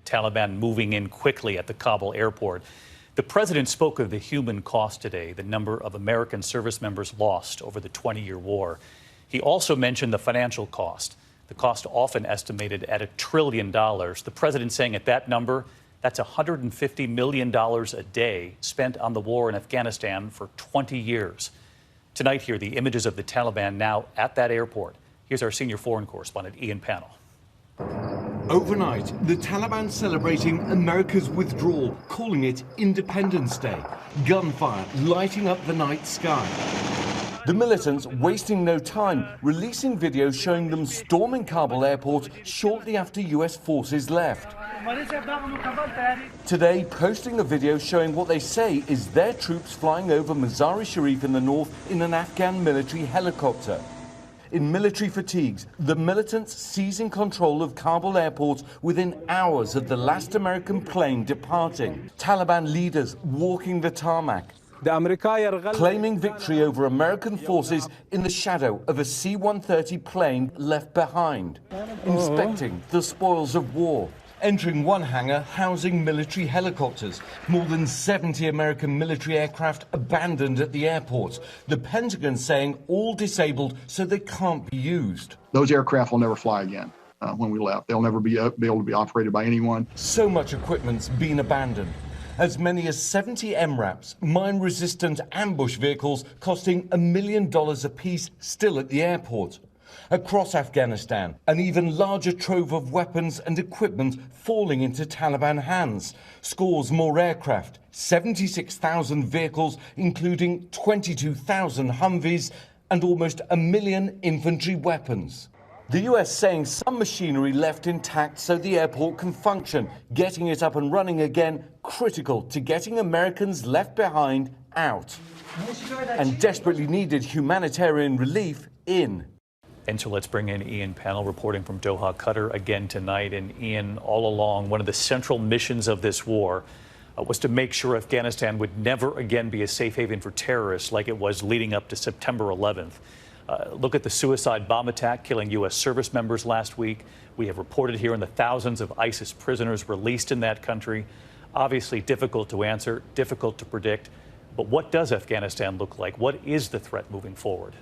Taliban moving in quickly at the Kabul airport. The president spoke of the human cost today, the number of American service members lost over the 20-year war. He also mentioned the financial cost, the cost often estimated at $1 trillion. The president saying at that number, that's $150 million a day spent on the war in Afghanistan for 20 years. Tonight here, the images of the Taliban now at that airport. Here's our senior foreign correspondent, Ian Pannell. Overnight, the Taliban celebrating America's withdrawal, calling it Independence Day. Gunfire lighting up the night sky. The militants wasting no time, releasing videos showing them storming Kabul airport shortly after US forces left. Today, posting a video showing what they say is their troops flying over Mazar-e-Sharif in the north in an Afghan military helicopter. In military fatigues, the militants seizing control of Kabul airport within hours of the last American plane departing. Taliban leaders walking the tarmac, claiming victory over American forces in the shadow of a C-130 plane left behind, inspecting the spoils of war. Entering one hangar housing military helicopters. More than 70 American military aircraft abandoned at the airport. The Pentagon saying all disabled so they can't be used. Those aircraft will never fly again when we left. They'll never be able to be operated by anyone. So much equipment's been abandoned. As many as 70 MRAPs, mine-resistant ambush vehicles costing $1 million apiece, still at the airport. Across Afghanistan, an even larger trove of weapons and equipment falling into Taliban hands. Scores more aircraft, 76,000 vehicles, including 22,000 Humvees, and almost 1 million infantry weapons. The US saying some machinery left intact so the airport can function, getting it up and running again, critical to getting Americans left behind out. And desperately needed humanitarian relief in. And so let's bring in Ian Pannell reporting from Doha, Qatar again tonight. And Ian, all along, one of the central missions of this war was to make sure Afghanistan would never again be a safe haven for terrorists like it was leading up to September 11th. Look at the suicide bomb attack killing U.S. service members last week. We have reported here on the thousands of ISIS prisoners released in that country. Obviously difficult to answer, difficult to predict. But what does Afghanistan look like? What is the threat moving forward?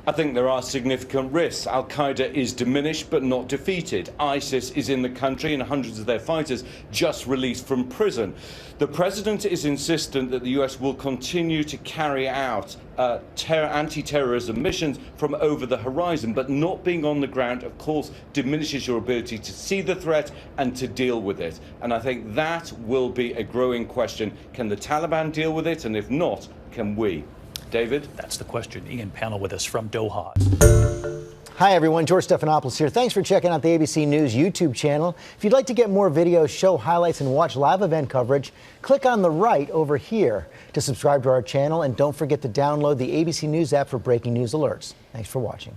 I think there are significant risks. Al-Qaeda is diminished but not defeated. ISIS is in the country and hundreds of their fighters just released from prison. The president is insistent that the US will continue to carry out anti-terrorism missions from over the horizon, but not being on the ground, of course, diminishes your ability to see the threat and to deal with it. And I think that will be a growing question. Can the Taliban deal with it? And if not, can we? David? That's the question. Ian Pannell with us from Doha. Hi, everyone. George Stephanopoulos here. Thanks for checking out the ABC News YouTube channel. If you'd like to get more videos, show highlights, and watch live event coverage, click on the right over here to subscribe to our channel. And don't forget to download the ABC News app for breaking news alerts. Thanks for watching.